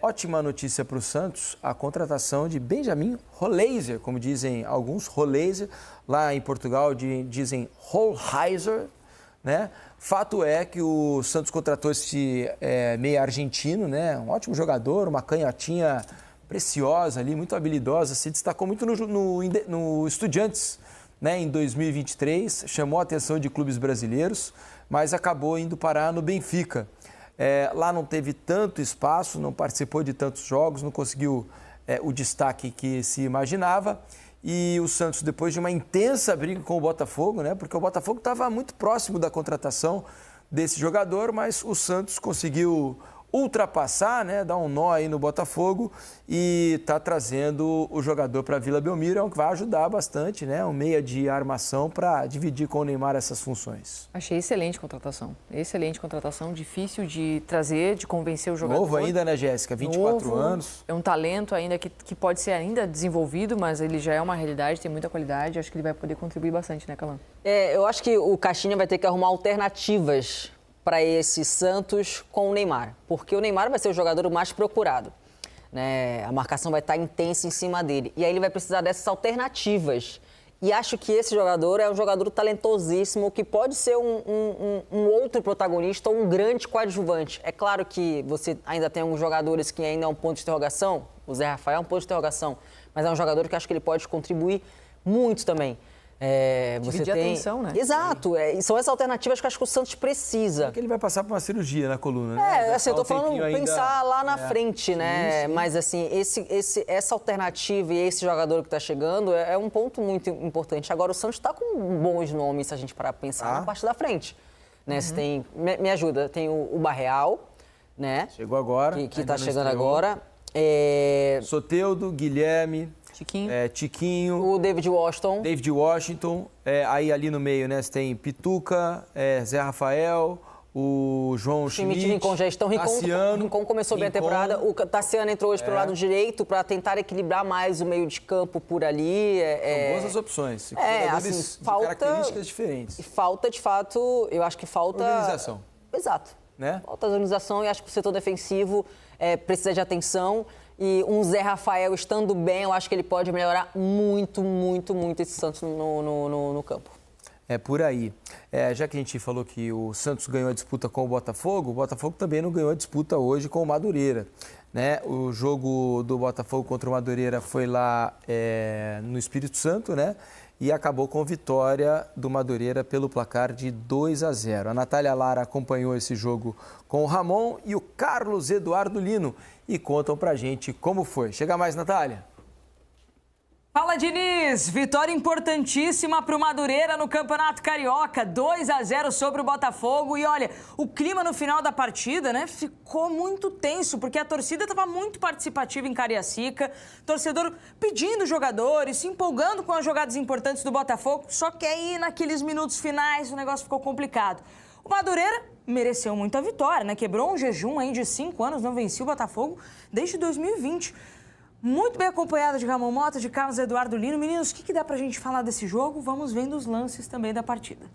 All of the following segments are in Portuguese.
Ótima notícia para o Santos, a contratação de Benjamin Roleiser, como dizem alguns, Roleiser, lá em Portugal dizem Holheiser, né? Fato é que o Santos contratou esse meia argentino, né? Um ótimo jogador, uma canhotinha preciosa ali, muito habilidosa, se destacou muito no Estudiantes, né? Em 2023, chamou a atenção de clubes brasileiros, mas acabou indo parar no Benfica. Lá não teve tanto espaço, não participou de tantos jogos, não conseguiu o destaque que se imaginava. E o Santos, depois de uma intensa briga com o Botafogo, né, porque o Botafogo estava muito próximo da contratação desse jogador, mas o Santos conseguiu ultrapassar, né, dar um nó aí no Botafogo e está trazendo o jogador para a Vila Belmiro, que vai ajudar bastante, né, um meia de armação para dividir com o Neymar essas funções. Achei excelente contratação, difícil de trazer, de convencer o jogador. Novo ainda, né, Jéssica? 24 anos. É um talento ainda que pode ser ainda desenvolvido, mas ele já é uma realidade, tem muita qualidade, acho que ele vai poder contribuir bastante, né, Calan? Eu acho que o Caixinha vai ter que arrumar alternativas para esse Santos com o Neymar, porque o Neymar vai ser o jogador mais procurado, né? A marcação vai estar intensa em cima dele, e aí ele vai precisar dessas alternativas. E acho que esse jogador é um jogador talentosíssimo, que pode ser um outro protagonista ou um grande coadjuvante. É claro que você ainda tem alguns jogadores que ainda é um ponto de interrogação, o Zé Rafael é um ponto de interrogação, mas é um jogador que acho que ele pode contribuir muito também. Dividir a atenção, né? Exato, são essas alternativas que eu acho que o Santos precisa. Porque ele vai passar por uma cirurgia na coluna, né? Assim, eu tô falando pensar lá na frente, né? Sim. Mas assim, essa alternativa e esse jogador que tá chegando é um ponto muito importante. Agora, o Santos tá com bons nomes, se a gente parar pra pensar, na parte da frente. Né? Você tem, me ajuda, tem o Barreal, né? Chegou agora. Que tá chegando agora. Soteudo, Guilherme... Tiquinho. O David Washington. Aí ali no meio, né? Você tem Pituca, Zé Rafael, o João Schmidt, Rincon já estão. Rincon começou bem a temporada. O Tassiano entrou hoje pelo lado direito para tentar equilibrar mais o meio de campo por ali. São boas as opções. Assim, de características diferentes. Falta, de fato, eu acho que falta... Organização. Exato. Né? Falta organização e acho que o setor defensivo precisa de atenção. E um Zé Rafael estando bem, eu acho que ele pode melhorar muito, muito, muito esse Santos no campo. É por aí. Já que a gente falou que o Santos ganhou a disputa com o Botafogo também não ganhou a disputa hoje com o Madureira. Né? O jogo do Botafogo contra o Madureira foi lá no Espírito Santo, né? E acabou com vitória do Madureira pelo placar de 2-0. A Natália Lara acompanhou esse jogo com o Ramon e o Carlos Eduardo Lino e contam pra gente como foi. Chega mais, Natália. Fala, Diniz! Vitória importantíssima para o Madureira no Campeonato Carioca, 2-0 sobre o Botafogo. E olha, o clima no final da partida, né, ficou muito tenso, porque a torcida estava muito participativa em Cariacica, torcedor pedindo jogadores, se empolgando com as jogadas importantes do Botafogo, só que aí naqueles minutos finais o negócio ficou complicado. O Madureira mereceu muito a vitória, né? Quebrou um jejum aí de 5 anos, não vencia o Botafogo desde 2020. Muito bem acompanhada de Ramon Mota, de Carlos Eduardo Lino. Meninos, o que dá pra gente falar desse jogo? Vamos vendo os lances também da partida.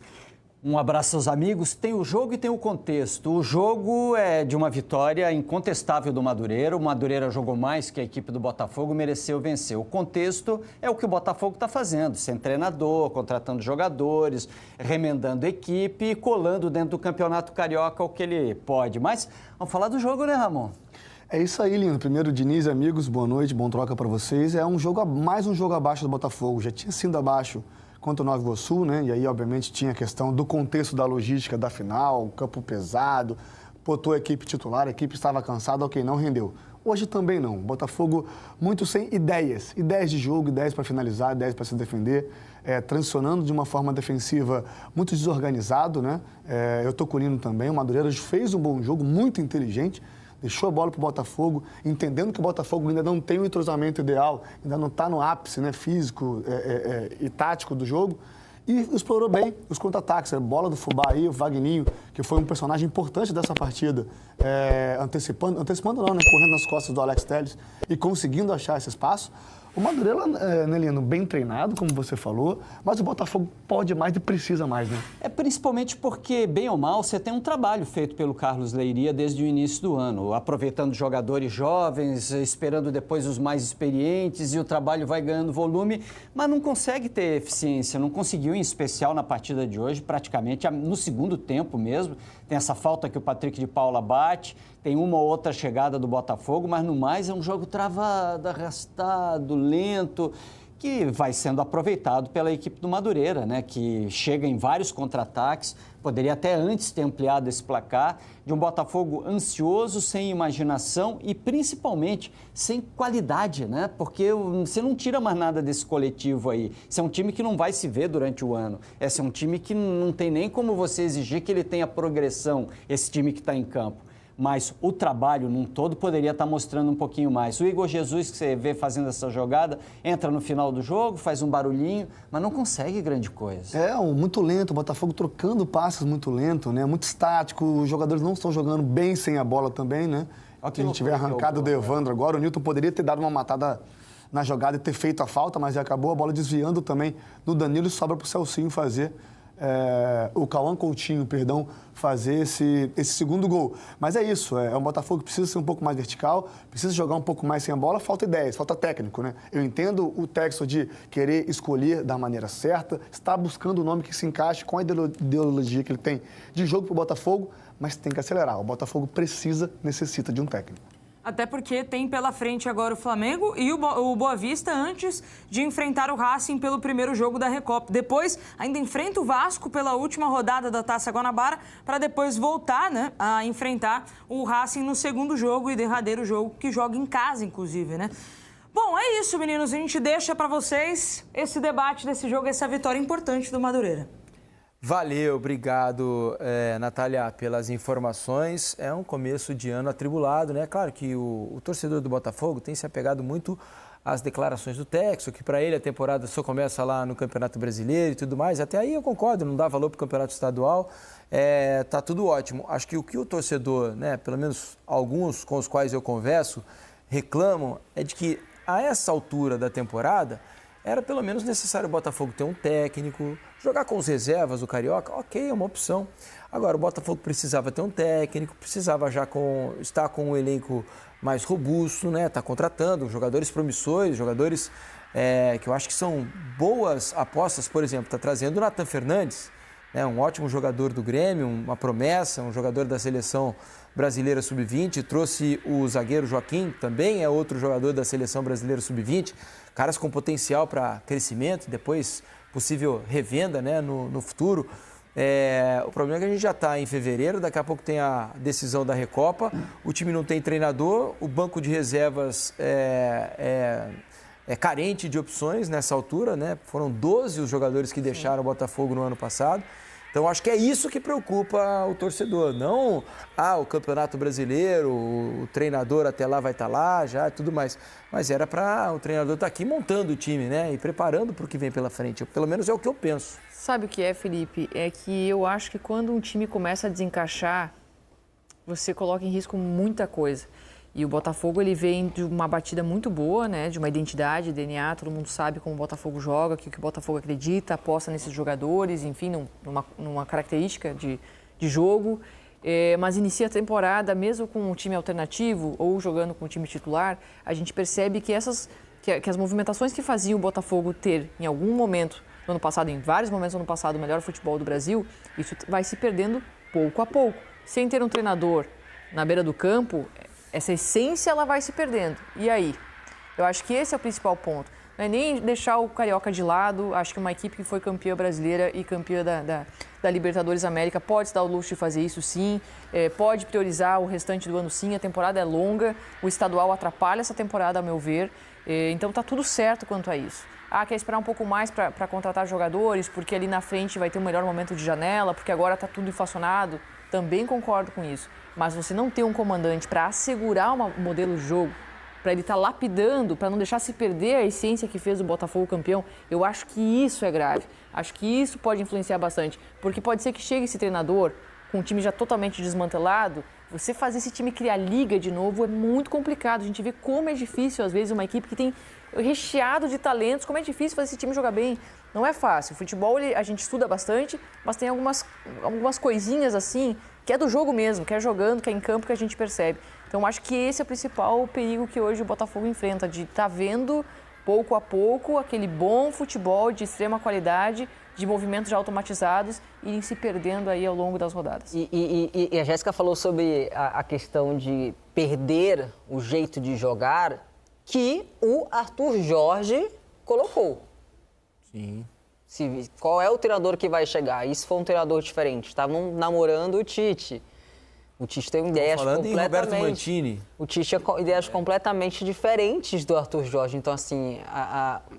Um abraço aos amigos. Tem o jogo e tem o contexto. O jogo é de uma vitória incontestável do Madureira. O Madureira jogou mais que a equipe do Botafogo, mereceu vencer. O contexto é o que o Botafogo está fazendo, sem treinador, contratando jogadores, remendando equipe e colando dentro do Campeonato Carioca o que ele pode. Mas vamos falar do jogo, né, Ramon? É isso aí, Lino. Primeiro, Diniz, amigos, boa noite, bom troca para vocês. Mais um jogo abaixo do Botafogo. Já tinha sido abaixo contra o Nova Iguaçu, né? E aí, obviamente, tinha a questão do contexto da logística da final, campo pesado, botou a equipe titular, a equipe estava cansada, ok, não rendeu. Hoje também não. Botafogo muito sem ideias de jogo, ideias para finalizar, ideias para se defender, transicionando de uma forma defensiva muito desorganizado, né? Eu tô com o Lino também, o Madureira fez um bom jogo, muito inteligente, deixou a bola para o Botafogo, entendendo que o Botafogo ainda não tem o entrosamento ideal, ainda não está no ápice, né, físico e tático do jogo, e explorou bem os contra-ataques. A bola do Fubá aí, o Vagninho, que foi um personagem importante dessa partida, antecipando não, né, correndo nas costas do Alex Telles e conseguindo achar esse espaço. O Madureira, Nelino, bem treinado, como você falou, mas o Botafogo pode mais e precisa mais, né? É principalmente porque, bem ou mal, você tem um trabalho feito pelo Carlos Leiria desde o início do ano, aproveitando jogadores jovens, esperando depois os mais experientes, e o trabalho vai ganhando volume, mas não consegue ter eficiência, não conseguiu, em especial na partida de hoje, praticamente no segundo tempo mesmo. Tem essa falta que o Patrick de Paula bate, tem uma ou outra chegada do Botafogo, mas no mais é um jogo travado, arrastado, lento, que vai sendo aproveitado pela equipe do Madureira, né? Que chega em vários contra-ataques, poderia até antes ter ampliado esse placar, de um Botafogo ansioso, sem imaginação e principalmente sem qualidade, né? Porque você não tira mais nada desse coletivo aí. Esse é um time que não vai se ver durante o ano. Esse é um time que não tem nem como você exigir que ele tenha progressão, esse time que está em campo. Mas o trabalho num todo poderia estar mostrando um pouquinho mais. O Igor Jesus, que você vê fazendo essa jogada, entra no final do jogo, faz um barulhinho, mas não consegue grande coisa. Muito lento, o Botafogo trocando passes muito lento, né? Muito estático, os jogadores não estão jogando bem sem a bola também, né? A gente vê arrancado do Evandro agora, o Nilton poderia ter dado uma matada na jogada e ter feito a falta, mas acabou a bola desviando também no Danilo e sobra para o Celcinho fazer. O Cauã Coutinho, fazer esse segundo gol. Mas é isso, o Botafogo precisa ser um pouco mais vertical, precisa jogar um pouco mais sem a bola, falta ideias, falta técnico, né? Eu entendo o Textor de querer escolher da maneira certa, está buscando o nome que se encaixe com a ideologia que ele tem de jogo para o Botafogo, mas tem que acelerar. O Botafogo necessita de um técnico. Até porque tem pela frente agora o Flamengo e o Boa Vista antes de enfrentar o Racing pelo primeiro jogo da Recopa. Depois ainda enfrenta o Vasco pela última rodada da Taça Guanabara para depois voltar, né, a enfrentar o Racing no segundo jogo e derradeiro jogo que joga em casa, inclusive, né? Bom, é isso, meninos. A gente deixa para vocês esse debate desse jogo, essa vitória importante do Madureira. Valeu, obrigado, Natália, pelas informações. É um começo de ano atribulado, né? Claro que o torcedor do Botafogo tem se apegado muito às declarações do Texo, que para ele a temporada só começa lá no Campeonato Brasileiro e tudo mais. Até aí eu concordo, não dá valor para o Campeonato Estadual, tá tudo ótimo. Acho que o que o torcedor, né, pelo menos alguns com os quais eu converso, reclamam é de que a essa altura da temporada era pelo menos necessário o Botafogo ter um técnico, jogar com os reservas do Carioca, ok, é uma opção. Agora, o Botafogo precisava ter um técnico, precisava já estar com um elenco mais robusto, né? Está contratando jogadores promissores, jogadores que eu acho que são boas apostas. Por exemplo, está trazendo o Nathan Fernandes, né? Um ótimo jogador do Grêmio, uma promessa, um jogador da seleção brasileira sub-20, trouxe o zagueiro Joaquim, também é outro jogador da seleção brasileira sub-20, caras com potencial para crescimento, depois possível revenda, né, no futuro. O problema é que a gente já está em fevereiro, daqui a pouco tem a decisão da Recopa, o time não tem treinador, o banco de reservas é carente de opções nessa altura, né? Foram 12 os jogadores que deixaram o Botafogo no ano passado. Então, acho que é isso que preocupa o torcedor, não o Campeonato Brasileiro, o treinador até lá vai estar lá, já tudo mais. Mas era para o treinador estar aqui montando o time, né? E preparando para o que vem pela frente. Pelo menos é o que eu penso. Sabe o que é, Felipe? É que eu acho que quando um time começa a desencaixar, você coloca em risco muita coisa. E o Botafogo, ele vem de uma batida muito boa, né? De uma identidade, DNA, todo mundo sabe como o Botafogo joga, o que o Botafogo acredita, aposta nesses jogadores, enfim, numa característica de jogo. Mas inicia a temporada, mesmo com um time alternativo ou jogando com o time titular, a gente percebe que as movimentações que faziam o Botafogo ter, em algum momento no ano passado, em vários momentos no ano passado, o melhor futebol do Brasil, isso vai se perdendo pouco a pouco. Sem ter um treinador na beira do campo, essa essência ela vai se perdendo. E aí? Eu acho que esse é o principal ponto. Não é nem deixar o Carioca de lado. Acho que uma equipe que foi campeã brasileira e campeã da Libertadores América pode se dar o luxo de fazer isso, sim. Pode priorizar o restante do ano, sim. A temporada é longa. O estadual atrapalha essa temporada, ao meu ver. Então, está tudo certo quanto a isso. Quer esperar um pouco mais para contratar jogadores, porque ali na frente vai ter um melhor momento de janela, porque agora está tudo inflacionado. Também concordo com isso. Mas você não ter um comandante para assegurar um modelo de jogo, para ele estar lapidando, para não deixar se perder a essência que fez o Botafogo campeão, eu acho que isso é grave. Acho que isso pode influenciar bastante. Porque pode ser que chegue esse treinador com o time já totalmente desmantelado Você fazer esse time criar liga de novo é muito complicado. A gente vê como é difícil, às vezes, uma equipe que tem recheado de talentos, como é difícil fazer esse time jogar bem. Não é fácil. O futebol a gente estuda bastante, mas tem algumas coisinhas assim, que é do jogo mesmo, que é jogando, que é em campo, que a gente percebe. Então, acho que esse é o principal perigo que hoje o Botafogo enfrenta, de estar vendo, pouco a pouco, aquele bom futebol de extrema qualidade, de movimentos já automatizados, irem se perdendo aí ao longo das rodadas. E a Jéssica falou sobre a questão de perder o jeito de jogar que o Arthur Jorge colocou. Sim. Qual é o treinador que vai chegar? E se for um treinador diferente? Estavam namorando o Tite. O Tite tem ideias completamente... em Roberto Mantini. O Tite tem ideias completamente diferentes do Arthur Jorge. Então, assim,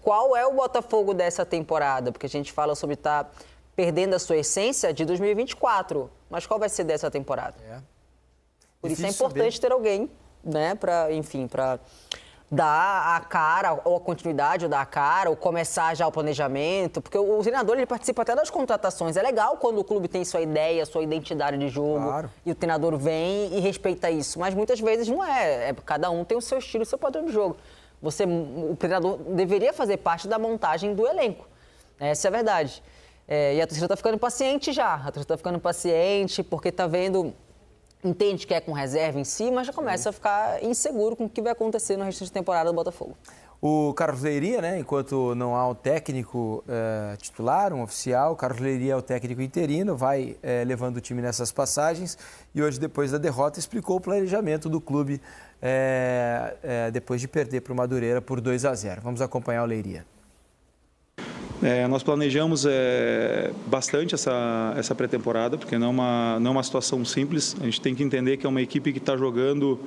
qual é o Botafogo dessa temporada? Porque a gente fala sobre estar perdendo a sua essência de 2024. Mas qual vai ser dessa temporada? Por isso é importante ter alguém, né, para dar a cara, ou a continuidade, ou dar a cara, ou começar já o planejamento, porque o treinador ele participa até das contratações. É legal quando o clube tem sua ideia, sua identidade de jogo, claro, e o treinador vem e respeita isso, mas muitas vezes não é. Cada um tem o seu estilo, o seu padrão de jogo. O treinador deveria fazer parte da montagem do elenco. Essa é a verdade. E a torcida está ficando paciente já. A torcida está ficando paciente porque está vendo... Entende que é com reserva em si, mas já começa a ficar inseguro com o que vai acontecer no restante da temporada do Botafogo. O Carlos Leiria, né, enquanto não há um técnico titular, um oficial, o Carlos Leiria é o técnico interino, vai levando o time nessas passagens e hoje, depois da derrota, explicou o planejamento do clube depois de perder para o Madureira por 2-0. Vamos acompanhar o Leiria. Nós planejamos bastante essa pré-temporada, porque não é uma situação simples. A gente tem que entender que é uma equipe que está jogando...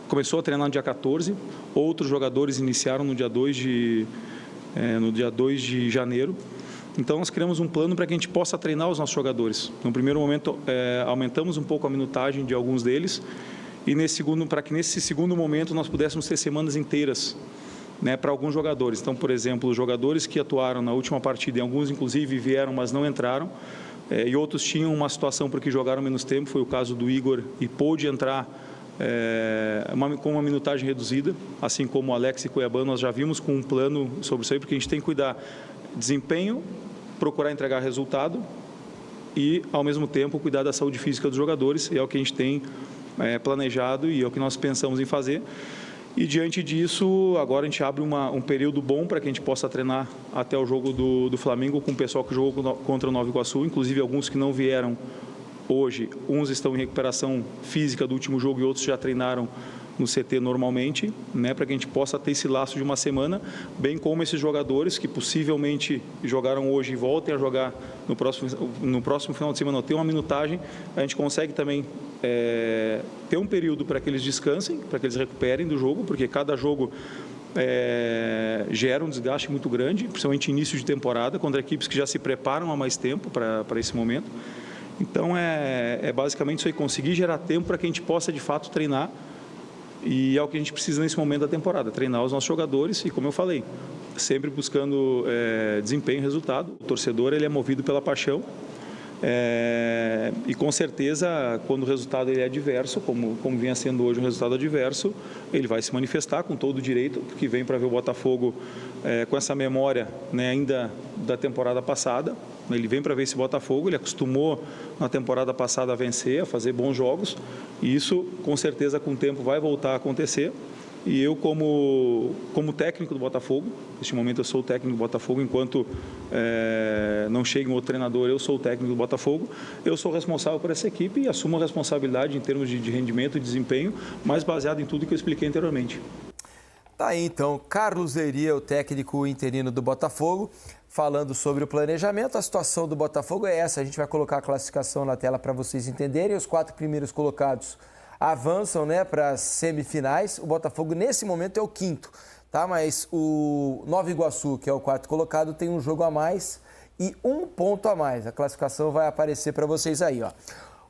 começou a treinar no dia 14, outros jogadores iniciaram no dia 2 de janeiro. Então, nós criamos um plano para que a gente possa treinar os nossos jogadores. No primeiro momento, aumentamos um pouco a minutagem de alguns deles, e para que nesse segundo momento nós pudéssemos ter semanas inteiras, né, para alguns jogadores. Então, por exemplo, os jogadores que atuaram na última partida, e alguns inclusive vieram, mas não entraram, e outros tinham uma situação porque jogaram menos tempo, foi o caso do Igor, e pôde entrar com uma minutagem reduzida, assim como o Alex e Cuiabá. Nós já vimos com um plano sobre isso aí, porque a gente tem que cuidar desempenho, procurar entregar resultado e, ao mesmo tempo, cuidar da saúde física dos jogadores, e é o que a gente tem planejado e é o que nós pensamos em fazer. E, diante disso, agora a gente abre um período bom para que a gente possa treinar até o jogo do Flamengo com o pessoal que jogou contra o Nova Iguaçu, inclusive alguns que não vieram hoje. Uns estão em recuperação física do último jogo e outros já treinaram no CT normalmente, né, para que a gente possa ter esse laço de uma semana, bem como esses jogadores que possivelmente jogaram hoje e voltem a jogar no próximo final de semana, ter uma minutagem, a gente consegue também ter um período para que eles descansem, para que eles recuperem do jogo, porque cada jogo gera um desgaste muito grande, principalmente início de temporada, contra equipes que já se preparam há mais tempo para esse momento. Então, basicamente isso aí, conseguir gerar tempo para que a gente possa, de fato, treinar. E é o que a gente precisa nesse momento da temporada, treinar os nossos jogadores e, como eu falei, sempre buscando desempenho e resultado. O torcedor ele é movido pela paixão e, com certeza, quando o resultado ele é adverso, como vinha sendo hoje um resultado adverso, ele vai se manifestar com todo o direito, porque vem para ver o Botafogo com essa memória, né, ainda da temporada passada. Ele vem para ver esse Botafogo, ele acostumou na temporada passada a vencer, a fazer bons jogos, e isso, com certeza, com o tempo vai voltar a acontecer. E eu, como técnico do Botafogo, neste momento eu sou o técnico do Botafogo, enquanto não chega um outro treinador, eu sou o técnico do Botafogo, eu sou responsável por essa equipe e assumo a responsabilidade em termos de rendimento e desempenho, mas baseado em tudo que eu expliquei anteriormente. Tá aí, então, Carlos Leiria, o técnico interino do Botafogo, falando sobre o planejamento. A situação do Botafogo é essa, a gente vai colocar a classificação na tela para vocês entenderem. Os 4 primeiros colocados avançam, né, para as semifinais. O Botafogo, nesse momento, é o 5º, tá? Mas o Nova Iguaçu, que é o 4º colocado, tem um jogo a mais e 1 ponto a mais. A classificação vai aparecer para vocês aí, ó.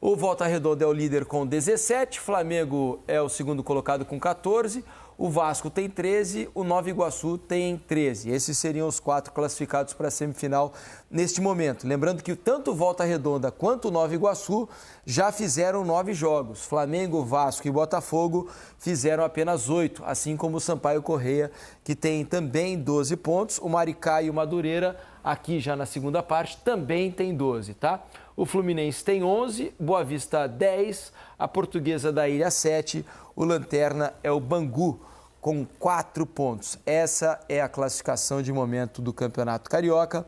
O Volta Redonda é o líder com 17, Flamengo é o 2º colocado com 14, o Vasco tem 13, o Nova Iguaçu tem 13. Esses seriam os 4 classificados para a semifinal neste momento. Lembrando que tanto o Volta Redonda quanto o Nova Iguaçu já fizeram 9 jogos. Flamengo, Vasco e Botafogo fizeram apenas 8, assim como o Sampaio Corrêa, que tem também 12 pontos. O Maricá e o Madureira, aqui já na segunda parte, também tem 12, tá? O Fluminense tem 11, Boa Vista 10, a Portuguesa da Ilha 7, o Lanterna é o Bangu, com 4 pontos. Essa é a classificação de momento do Campeonato Carioca.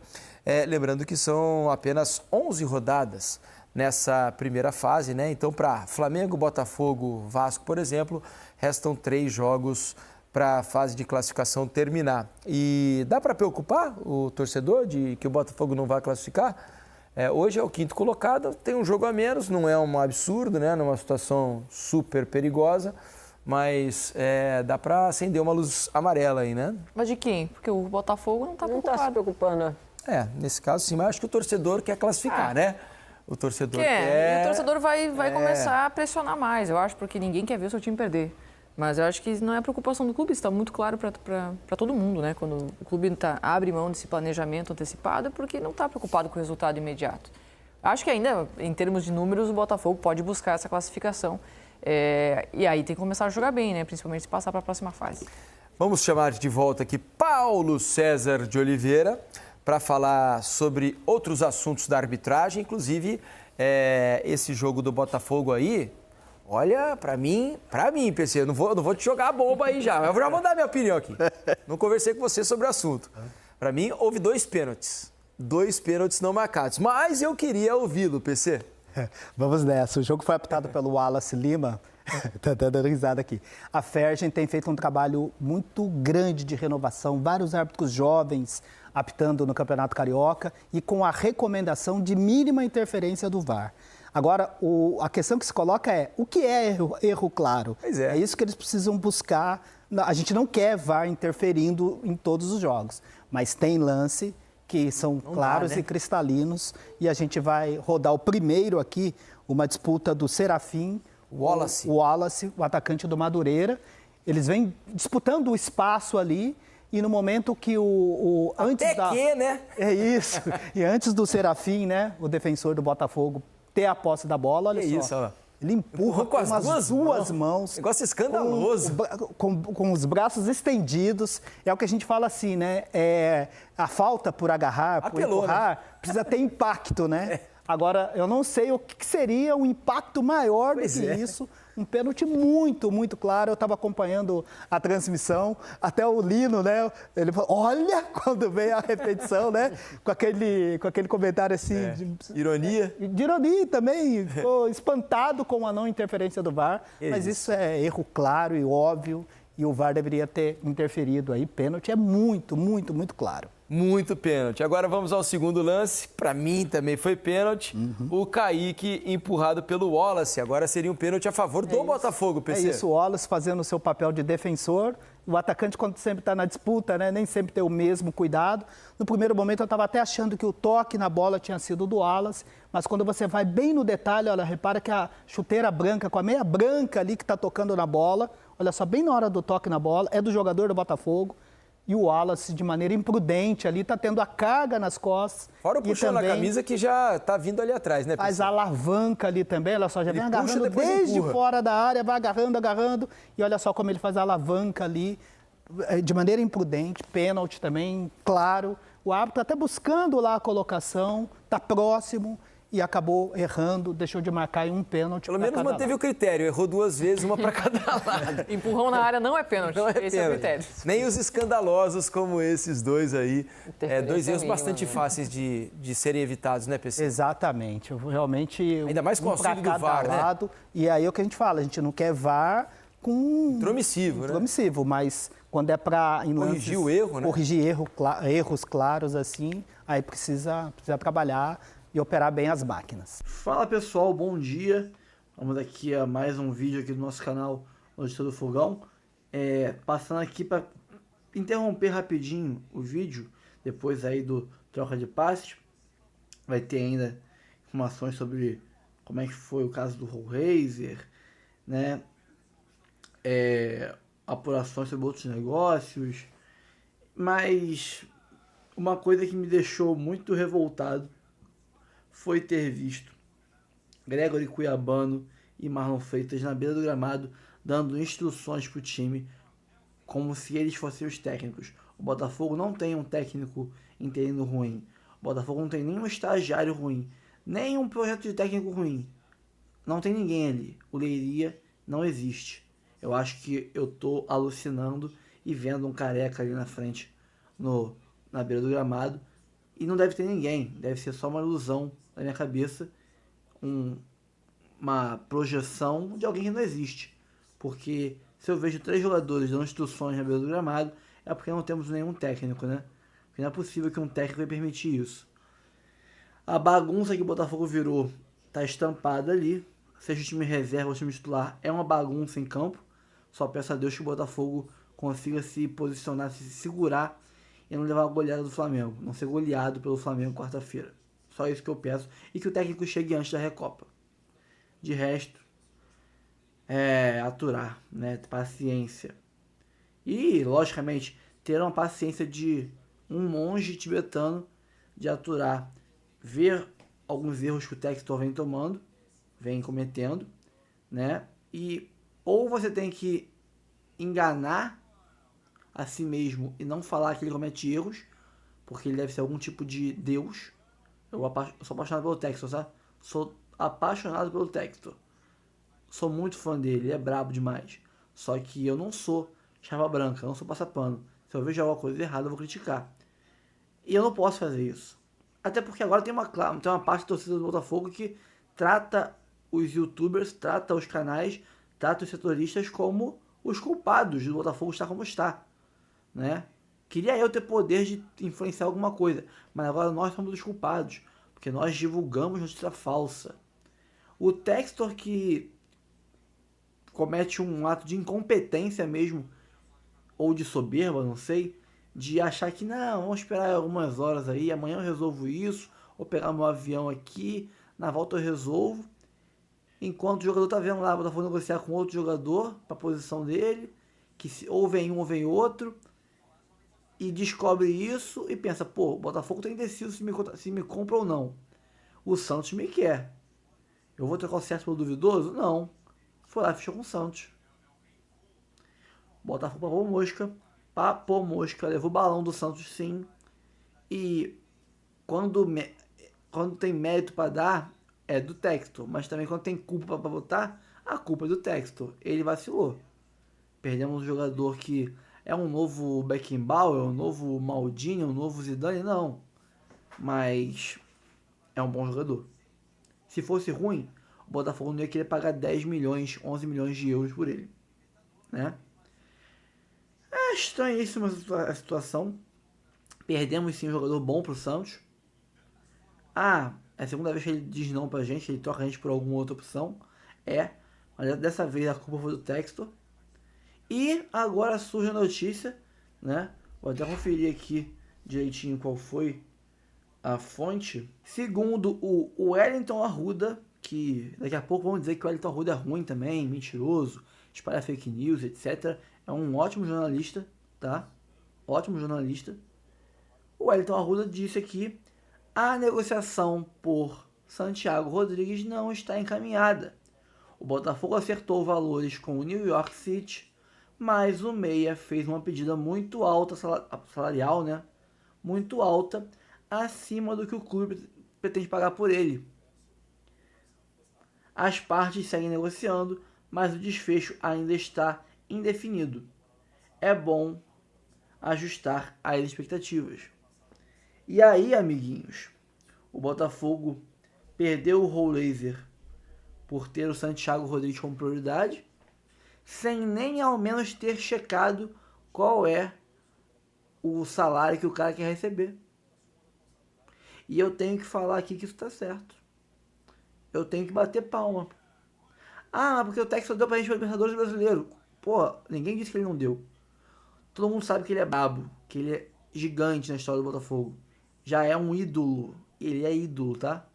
Lembrando que são apenas 11 rodadas nessa primeira fase, né? Então, para Flamengo, Botafogo, Vasco, por exemplo, restam 3 jogos para a fase de classificação terminar. E dá para preocupar o torcedor de que o Botafogo não vai classificar? Hoje é o 5º colocado, tem um jogo a menos, não é um absurdo, né? Não é uma situação super perigosa, mas dá para acender uma luz amarela aí, né? Mas de quem? Porque o Botafogo não está preocupado. Não está se preocupando, né? Nesse caso sim, mas acho que o torcedor quer classificar, né? O torcedor quer. E o torcedor vai começar a pressionar mais, eu acho, porque ninguém quer ver o seu time perder. Mas eu acho que não é preocupação do clube, isso está muito claro para todo mundo, né? Quando o clube abre mão desse planejamento antecipado, é porque não está preocupado com o resultado imediato. Acho que ainda, em termos de números, o Botafogo pode buscar essa classificação. E aí tem que começar a jogar bem, né? Principalmente se passar para a próxima fase. Vamos chamar de volta aqui Paulo César de Oliveira para falar sobre outros assuntos da arbitragem, inclusive esse jogo do Botafogo aí. Olha, pra mim, PC, eu não vou te jogar a bomba aí já, mas eu já vou dar minha opinião aqui. Não conversei com você sobre o assunto. Pra mim, houve 2 pênaltis. 2 pênaltis não marcados. Mas eu queria ouvi-lo, PC. Vamos nessa. O jogo foi apitado pelo Wallace Lima. Tá dando risada aqui. A Fergen tem feito um trabalho muito grande de renovação. Vários árbitros jovens apitando no Campeonato Carioca e com a recomendação de mínima interferência do VAR. Agora, a questão que se coloca é, o que é erro claro? Pois é. É isso que eles precisam buscar. A gente não quer VAR interferindo em todos os jogos, mas tem lance que são claros e cristalinos, e a gente vai rodar o primeiro aqui, uma disputa do Serafim, Wallace, o atacante do Madureira. Eles vêm disputando o espaço ali, e no momento que né? É isso. E antes do Serafim, né, o defensor do Botafogo, ter a posse da bola, olha só. Isso, ó. Ele empurra com as duas mãos. Negócio escandaloso. Com os braços estendidos. É o que a gente fala assim, né? A falta por agarrar, por empurrar, né? Precisa ter impacto, né? Agora, eu não sei o que seria um impacto maior do que isso. Um pênalti muito, muito claro. Eu estava acompanhando a transmissão, até o Lino, né? Ele falou, olha, quando veio a repetição, né? Com aquele comentário assim... Ironia. De ironia também. Ficou espantado com a não interferência do VAR. Mas isso é erro claro e óbvio. E o VAR deveria ter interferido aí. Pênalti é muito, muito, muito claro. Muito pênalti. Agora vamos ao segundo lance. Para mim também foi pênalti. O Kaique empurrado pelo Wallace. Agora seria um pênalti a favor do Botafogo, PC. É isso, o Wallace fazendo o seu papel de defensor. O atacante, quando sempre está na disputa, né, nem sempre tem o mesmo cuidado. No primeiro momento eu estava até achando que o toque na bola tinha sido do Wallace, mas quando você vai bem no detalhe, olha, repara que a chuteira branca, com a meia branca ali que está tocando na bola, olha só, bem na hora do toque na bola, é do jogador do Botafogo. E o Wallace, de maneira imprudente ali, está tendo a carga nas costas. Fora o puxão na camisa que já está vindo ali atrás, né, faz a alavanca ali também, olha só, já vem agarrando desde fora da área, vai agarrando. E olha só como ele faz a alavanca ali, de maneira imprudente, pênalti também, claro. O árbitro até buscando lá a colocação, está próximo e acabou errando, deixou de marcar em um pênalti. Pelo menos manteve o critério, errou 2 vezes, uma para cada lado. Empurrão na área não é pênalti, esse é o critério. Nem os escandalosos como esses dois aí. 2 erros bastante fáceis de serem evitados, né, PC? Exatamente, realmente... Ainda mais com o auxílio do VAR, né? E aí é o que a gente fala, a gente não quer VAR com... Intromissivo, né? Mas quando é para... Corrigir o erro, né? Corrigir erros claros assim, aí precisa trabalhar e operar bem as máquinas. Fala pessoal, bom dia. Vamos aqui a mais um vídeo aqui do nosso canal Notícia do Fogão. Passando aqui para interromper rapidinho o vídeo, depois aí do troca de passes. Vai ter ainda informações sobre como é que foi o caso do Hellraiser, né? apurações sobre outros negócios, mas uma coisa que me deixou muito revoltado foi ter visto Gregory Cuiabano e Marlon Freitas na beira do gramado dando instruções para o time como se eles fossem os técnicos. O Botafogo não tem um técnico interino ruim. O Botafogo não tem nenhum estagiário ruim. Nem um projeto de técnico ruim. Não tem ninguém ali. O Leiria não existe. Eu acho que eu tô alucinando e vendo um careca ali na frente, na beira do gramado. E não deve ter ninguém. Deve ser só uma ilusão na minha cabeça. Uma projeção de alguém que não existe. Porque se eu vejo 3 jogadores dando instruções na beira do gramado, é porque não temos nenhum técnico, né? Porque não é possível que um técnico vai permitir isso. A bagunça que o Botafogo virou tá estampada ali. Seja o time reserva ou o time titular, é uma bagunça em campo. Só peço a Deus que o Botafogo consiga se posicionar, se segurar e não levar a goleada do Flamengo. Não ser goleado pelo Flamengo quarta-feira. Só isso que eu peço. E que o técnico chegue antes da Recopa. De resto, aturar, né? Paciência. E, logicamente, ter uma paciência de um monge tibetano de aturar, ver alguns erros que o Textor vem cometendo, né? E ou você tem que enganar a si mesmo e não falar que ele comete erros, porque ele deve ser algum tipo de Deus. Eu sou apaixonado pelo Textor, sabe? Sou apaixonado pelo Textor. Sou muito fã dele, ele é brabo demais. Só que eu não sou chapa branca, eu não sou passapano. Se eu vejo alguma coisa errada, eu vou criticar. E eu não posso fazer isso. Até porque agora tem uma parte da torcida do Botafogo que trata os youtubers, trata os canais, trata os setoristas como os culpados do Botafogo estar como está, né? Queria eu ter poder de influenciar alguma coisa, mas agora nós somos os culpados, porque nós divulgamos notícia falsa. O Textor que comete um ato de incompetência mesmo, ou de soberba, não sei, de achar que não, vamos esperar algumas horas aí, amanhã eu resolvo isso, vou pegar meu avião aqui, na volta eu resolvo. Enquanto o jogador tá vendo lá, o Botafogo negociar com outro jogador para a posição dele, que ou vem um ou vem outro, e descobre isso e pensa, pô, o Botafogo tá indeciso se me compra ou não. O Santos me quer. Eu vou trocar o certo pelo duvidoso? Não. Foi lá e fechou com o Santos. Botafogo papou mosca, levou o balão do Santos sim. E quando tem mérito para dar, é do Textor. Mas também quando tem culpa para botar, a culpa é do Textor. Ele vacilou. Perdemos um jogador que é um novo Beckenbauer, um novo Maldini, um novo Zidane, não. Mas é um bom jogador. Se fosse ruim, o Botafogo não ia querer pagar 10 milhões, 11 milhões de euros por ele, né? É estranhíssima a situação. Perdemos sim um jogador bom pro Santos. É a segunda vez que ele diz não pra gente, ele troca a gente por alguma outra opção. Mas dessa vez a culpa foi do Textor. E agora surge a notícia, né? Vou até conferir aqui direitinho qual foi a fonte. Segundo o Wellington Arruda, que daqui a pouco vamos dizer que o Wellington Arruda é ruim também, mentiroso, espalha fake news, etc. É um ótimo jornalista, tá? Ótimo jornalista. O Wellington Arruda disse aqui: a negociação por Santiago Rodrigues não está encaminhada. O Botafogo acertou valores com o New York City, mas o Meia fez uma pedida muito alta, salarial, né? Muito alta, acima do que o clube pretende pagar por ele. As partes seguem negociando, mas o desfecho ainda está indefinido. É bom ajustar as expectativas. E aí, amiguinhos, o Botafogo perdeu o Rollaser por ter o Santiago Rodrigues como prioridade, sem nem ao menos ter checado qual é o salário que o cara quer receber. E eu tenho que falar aqui que isso tá certo. Eu tenho que bater palma. Mas porque o Textor deu pra gente o Libertadores brasileiro. Pô, ninguém disse que ele não deu. Todo mundo sabe que ele é brabo, que ele é gigante na história do Botafogo. Já é um ídolo. Ele é ídolo, tá?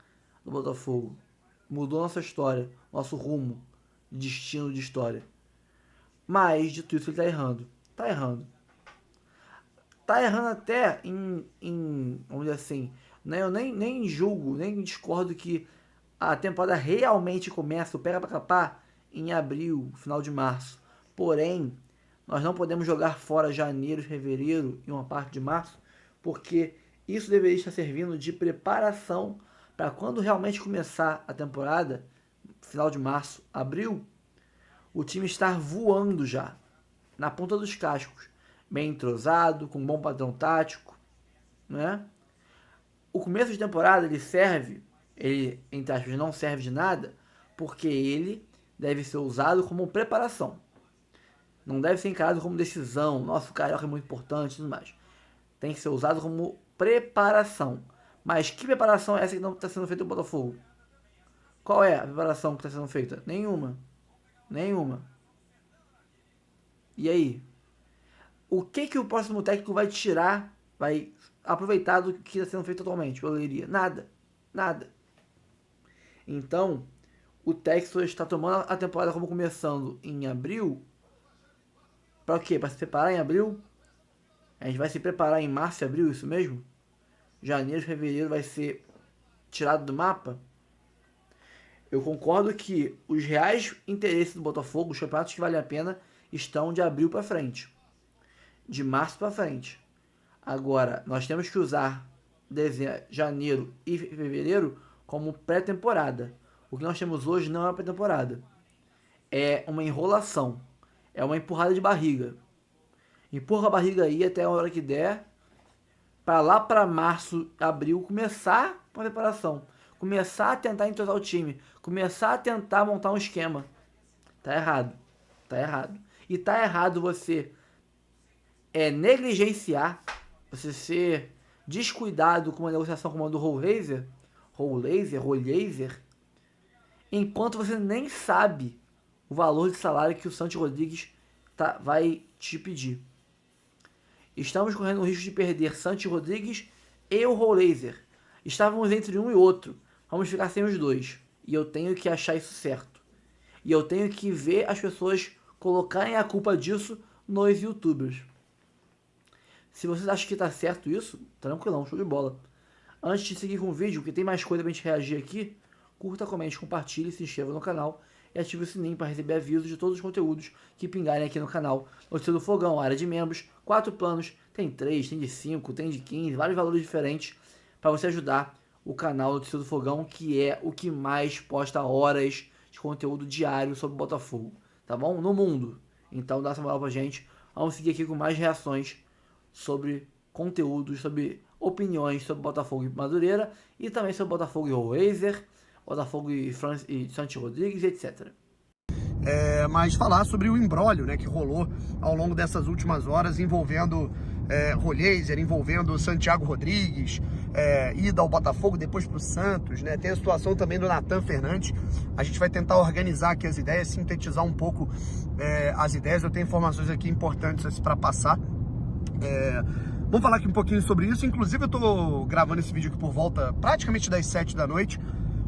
Do Botafogo. Mudou nossa história, nosso rumo, destino de história. Mas, dito isso, ele tá errando. Tá errando. Tá errando até vamos dizer assim, né? Eu nem julgo, nem discordo que a temporada realmente começa, o pega pra capar, em abril, final de março. Porém, nós não podemos jogar fora janeiro, fevereiro e uma parte de março, porque isso deveria estar servindo de preparação para quando realmente começar a temporada, final de março, abril, o time estar voando já, na ponta dos cascos, bem entrosado, com um bom padrão tático, né? O começo de temporada ele, entre aspas, não serve de nada, porque ele deve ser usado como preparação. Não deve ser encarado como decisão. Nossa, o Carioca é muito importante e tudo mais. Tem que ser usado como preparação. Mas que preparação é essa que não está sendo feita no Botafogo? Qual é a preparação que está sendo feita? Nenhuma. E aí? O que o próximo técnico vai tirar, vai aproveitar do que está sendo feito atualmente? Eu diria, nada. Então, o Texas está tomando a temporada como começando em abril. Para o quê? Para se preparar em abril? A gente vai se preparar em março e abril, isso mesmo? Janeiro e fevereiro vai ser tirado do mapa? Eu concordo que os reais interesses do Botafogo, os campeonatos que valem a pena, estão de abril para frente. De março para frente. Agora, nós temos que usar janeiro e fevereiro como pré-temporada. O que nós temos hoje não é uma pré-temporada. É uma enrolação. É uma empurrada de barriga. Empurra a barriga aí até a hora que der. Para lá para março, abril, começar a preparação. Começar a tentar entrosar o time. Começar a tentar montar um esquema. Tá errado. E tá errado você negligenciar, você ser descuidado com uma negociação como a do Rollraiser, enquanto você nem sabe o valor de salário que o Santi Rodrigues vai te pedir. Estamos correndo o risco de perder Santi Rodrigues e o Rollraiser. Estávamos entre um e outro. Vamos ficar sem os dois. E eu tenho que achar isso certo. E eu tenho que ver as pessoas colocarem a culpa disso nos youtubers. Se vocês acham que tá certo isso, tranquilão, show de bola. Antes de seguir com o vídeo, que tem mais coisa pra gente reagir aqui, curta, comente, compartilhe, se inscreva no canal e ative o sininho para receber avisos de todos os conteúdos que pingarem aqui no canal. Notícia do Fogão, área de membros, 4 planos, tem 3, tem de 5, tem de 15, vários valores diferentes para você ajudar o canal Notícia do Fogão, que é o que mais posta horas de conteúdo diário sobre o Botafogo, tá bom? No mundo. Então dá essa moral pra gente. Vamos seguir aqui com mais reações sobre conteúdos, sobre opiniões sobre Botafogo e Madureira e também sobre Botafogo e Rollraiser, Botafogo e Santi Rodrigues, etc. Mas falar sobre o imbróglio, né, que rolou ao longo dessas últimas horas envolvendo Rollraiser, envolvendo Santiago Rodrigues, ida ao Botafogo, depois para o Santos, né? Tem a situação também do Nathan Fernandes. A gente vai tentar organizar aqui as ideias, sintetizar um pouco as ideias. Eu tenho informações aqui importantes para passar. Vamos falar aqui um pouquinho sobre isso. Inclusive eu tô gravando esse vídeo aqui por volta praticamente das 7 da noite.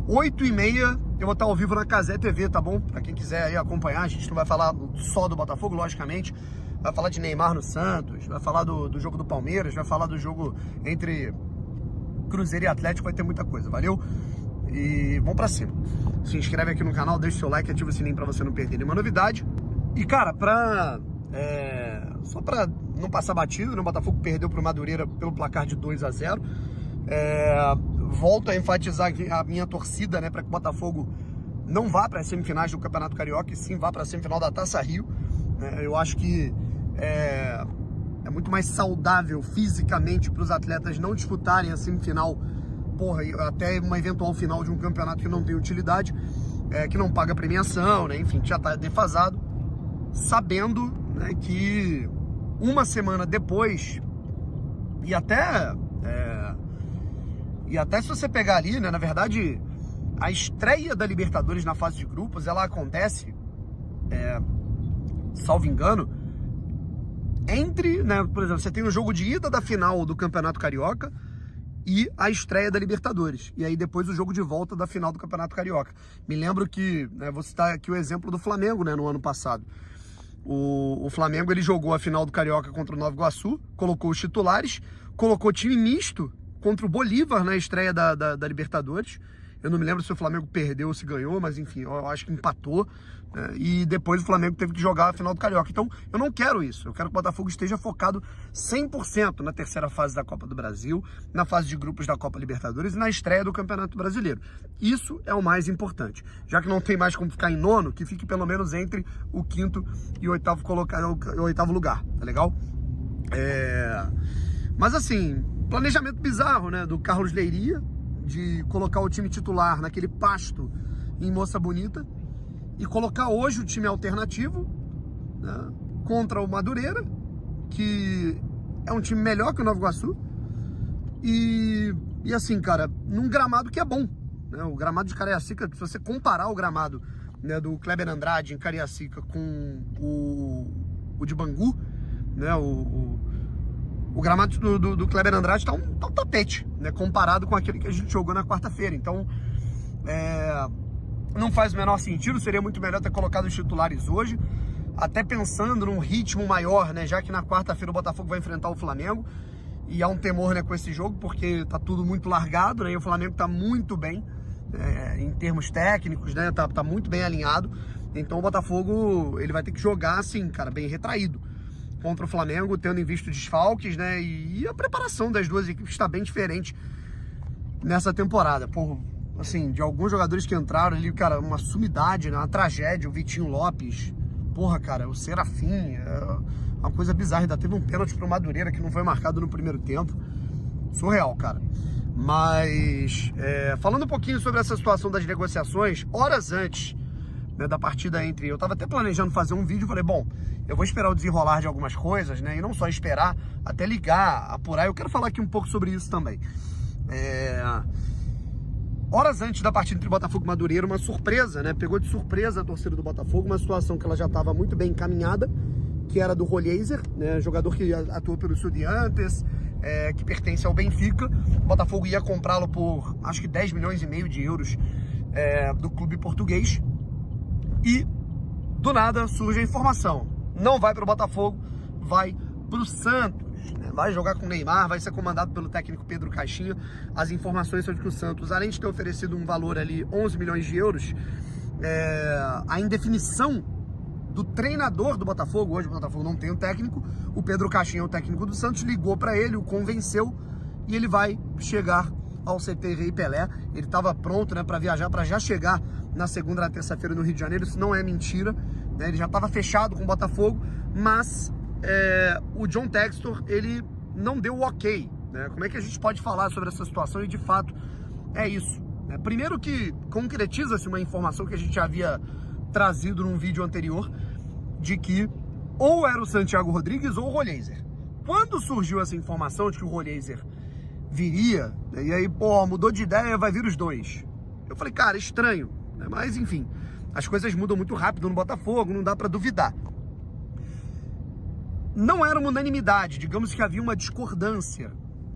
8h30 eu vou estar ao vivo na Cazé TV, tá bom? Pra quem quiser aí acompanhar, a gente não vai falar só do Botafogo, logicamente. Vai falar de Neymar no Santos, vai falar do jogo do Palmeiras, vai falar do jogo entre Cruzeiro e Atlético, vai ter muita coisa, valeu? E vamos pra cima. Se inscreve aqui no canal, deixa o seu like, ativa o sininho pra você não perder nenhuma novidade. E cara, só pra não passar batido, né? O Botafogo perdeu pro Madureira pelo placar de 2-0. Volto a enfatizar a minha torcida, né, para que o Botafogo não vá para as semifinais do Campeonato Carioca e sim vá para a semifinal da Taça Rio. Eu acho que é muito mais saudável fisicamente para os atletas não disputarem a semifinal, até uma eventual final de um campeonato que não tem utilidade, que não paga premiação, né, enfim, já está defasado, sabendo, né, que uma semana depois, e até se você pegar ali, né, na verdade, a estreia da Libertadores na fase de grupos, ela acontece, salvo engano, entre, né, por exemplo, você tem o jogo de ida da final do Campeonato Carioca e a estreia da Libertadores. E aí depois o jogo de volta da final do Campeonato Carioca. Me lembro que, né, vou citar aqui o exemplo do Flamengo, né, no ano passado. O Flamengo ele jogou a final do Carioca contra o Nova Iguaçu, colocou os titulares, colocou time misto contra o Bolívar na estreia da Libertadores. Eu não me lembro se o Flamengo perdeu ou se ganhou, mas enfim, eu acho que empatou. E depois o Flamengo teve que jogar a final do Carioca. Então, eu não quero isso. Eu quero que o Botafogo esteja focado 100% na terceira fase da Copa do Brasil, na fase de grupos da Copa Libertadores e na estreia do Campeonato Brasileiro. Isso é o mais importante. Já que não tem mais como ficar em nono, que fique pelo menos entre o quinto e o oitavo lugar, tá legal? Mas assim, planejamento bizarro, né, do Carlos Leiria, de colocar o time titular naquele pasto em Moça Bonita, e colocar hoje o time alternativo, né, contra o Madureira, que é um time melhor que o Nova Iguaçu. E assim, cara, num gramado que é bom. Né, o gramado de Cariacica, se você comparar o gramado, né, do Kleber Andrade em Cariacica com o de Bangu, né, o gramado do Kleber Andrade tá um tapete, né, comparado com aquele que a gente jogou na quarta-feira. Então, não faz o menor sentido, seria muito melhor ter colocado os titulares hoje, até pensando num ritmo maior, né, já que na quarta-feira o Botafogo vai enfrentar o Flamengo, e há um temor, né, com esse jogo, porque tá tudo muito largado, né, e o Flamengo tá muito bem, em termos técnicos, né, tá muito bem alinhado. Então o Botafogo, ele vai ter que jogar assim, cara, bem retraído contra o Flamengo, tendo em vista desfalques, né, e a preparação das duas equipes está bem diferente nessa temporada. Assim, de alguns jogadores que entraram ali, cara, uma sumidade, né? Uma tragédia, o Vitinho Lopes, cara, o Serafim, uma coisa bizarra, ainda teve um pênalti pro Madureira que não foi marcado no primeiro tempo, surreal, cara. Mas, falando um pouquinho sobre essa situação das negociações, horas antes, né, da partida eu tava até planejando fazer um vídeo, falei, bom, eu vou esperar o desenrolar de algumas coisas, né, e não só esperar, até ligar, apurar, eu quero falar aqui um pouco sobre isso também. Horas antes da partida entre Botafogo e Madureira, uma surpresa, né? Pegou de surpresa a torcida do Botafogo, uma situação que ela já estava muito bem encaminhada, que era do Rollheiser, né? Jogador que atuou pelo Estudiantes, que pertence ao Benfica. O Botafogo ia comprá-lo por, acho que 10 milhões e meio de euros do clube português. E, do nada, surge a informação. Não vai para o Botafogo, vai para o Santos. Vai jogar com o Neymar, vai ser comandado pelo técnico Pedro Caixinha. As informações são de que o Santos, além de ter oferecido um valor ali, 11 milhões de euros, a indefinição do treinador do Botafogo, hoje o Botafogo não tem um técnico, o Pedro Caixinha, o técnico do Santos, ligou para ele, o convenceu, e ele vai chegar ao CT Rei Pelé. Ele estava pronto, né, para viajar, para já chegar na segunda, na terça-feira no Rio de Janeiro. Isso não é mentira, né? Ele já estava fechado com o Botafogo, mas o John Textor, ele não deu o ok, né? Como é que a gente pode falar sobre essa situação? E de fato é isso, né? Primeiro que concretiza-se uma informação que a gente já havia trazido num vídeo anterior, de que ou era o Santiago Rodrigues ou o Rollheiser. Quando surgiu essa informação de que o Rollheiser viria, né, e aí, mudou de ideia, vai vir os dois, eu falei, cara, estranho, né? Mas enfim, as coisas mudam muito rápido no Botafogo, não dá pra duvidar. Não era uma unanimidade, digamos que havia uma discordância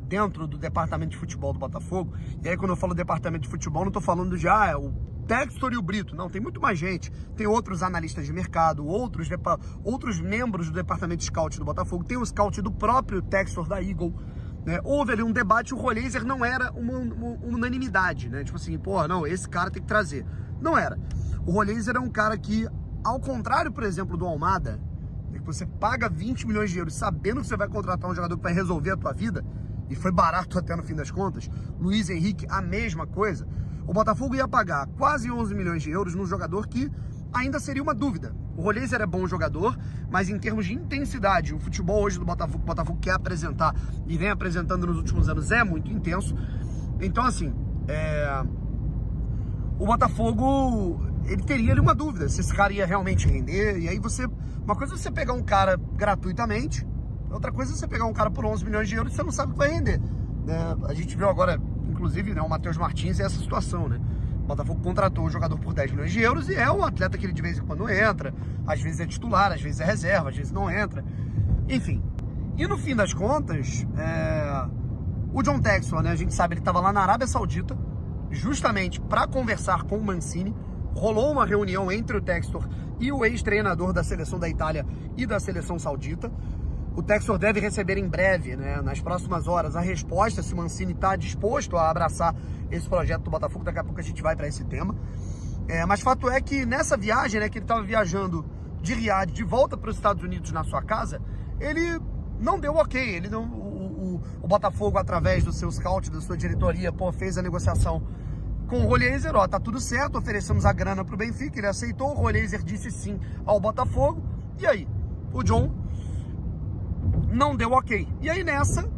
dentro do departamento de futebol do Botafogo. E aí, quando eu falo departamento de futebol, não estou falando de o Textor e o Brito. Não, tem muito mais gente. Tem outros analistas de mercado, outros membros do departamento de scout do Botafogo. Tem o scout do próprio Textor da Eagle, né? Houve ali um debate, o Rollheiser não era uma unanimidade, né? Tipo assim, não, esse cara tem que trazer. Não era. O Rollheiser é um cara que, ao contrário, por exemplo, do Almada, que você paga 20 milhões de euros sabendo que você vai contratar um jogador que vai resolver a tua vida, e foi barato até no fim das contas. Luiz Henrique, a mesma coisa. O Botafogo ia pagar quase 11 milhões de euros num jogador que ainda seria uma dúvida. O Rollheiser é bom jogador, mas em termos de intensidade, o futebol hoje do Botafogo, o Botafogo quer apresentar e vem apresentando nos últimos anos, é muito intenso. Então, assim, o Botafogo, ele teria ali uma dúvida se esse cara ia realmente render. E aí uma coisa é você pegar um cara gratuitamente, outra coisa é você pegar um cara por 11 milhões de euros e você não sabe o que vai render, né? A gente viu agora, inclusive, né, o Matheus Martins, essa situação, né? O Botafogo contratou o jogador por 10 milhões de euros e é um atleta que ele de vez em quando entra, às vezes é titular, às vezes é reserva, às vezes não entra, enfim. E no fim das contas, o John Textor, né, a gente sabe, ele estava lá na Arábia Saudita, justamente para conversar com o Mancini. rolou uma reunião entre o Textor e o ex-treinador da seleção da Itália e da seleção saudita. O Textor deve receber em breve, né, nas próximas horas, a resposta se o Mancini está disposto a abraçar esse projeto do Botafogo. Daqui a pouco a gente vai para esse tema. Mas fato é que nessa viagem, né, que ele estava viajando de Riad de volta para os Estados Unidos na sua casa, ele não deu ok. Ele não, o Botafogo, através do seu scout, da sua diretoria, fez a negociação com o Rollieser. Tá tudo certo, oferecemos a grana para o Benfica, ele aceitou, o Rollieser disse sim ao Botafogo, e aí o John não deu ok. E aí nessa,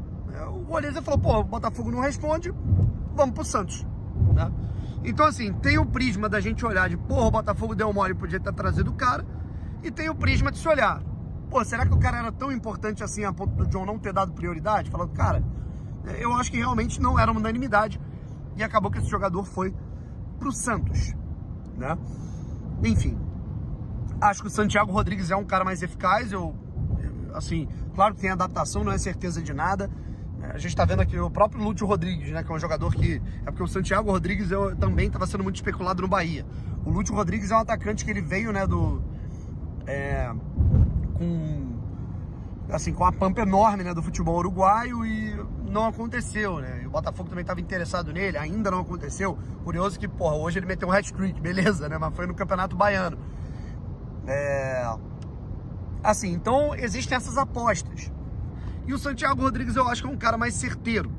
o Rollieser falou, o Botafogo não responde, vamos pro Santos, né? Então assim, tem o prisma da gente olhar de, o Botafogo deu mole, podia ter trazido o cara, e tem o prisma de se olhar, será que o cara era tão importante assim a ponto do John não ter dado prioridade? Falando, cara, eu acho que realmente não era uma unanimidade, e acabou que esse jogador foi pro Santos, né? Enfim, acho que o Santiago Rodrigues é um cara mais eficaz. Assim, claro que tem adaptação, não é certeza de nada. A gente tá vendo aqui o próprio Lúcio Rodrigues, né, que é um jogador que... É porque o Santiago Rodrigues também estava sendo muito especulado no Bahia. O Lúcio Rodrigues é um atacante que ele veio, né, com a pampa enorme, né, do futebol uruguaio, e não aconteceu, né? E o Botafogo também estava interessado nele, ainda não aconteceu. Curioso que, hoje ele meteu um hat-trick, beleza, né? Mas foi no Campeonato Baiano. Assim, então existem essas apostas. E o Santiago Rodrigues eu acho que é um cara mais certeiro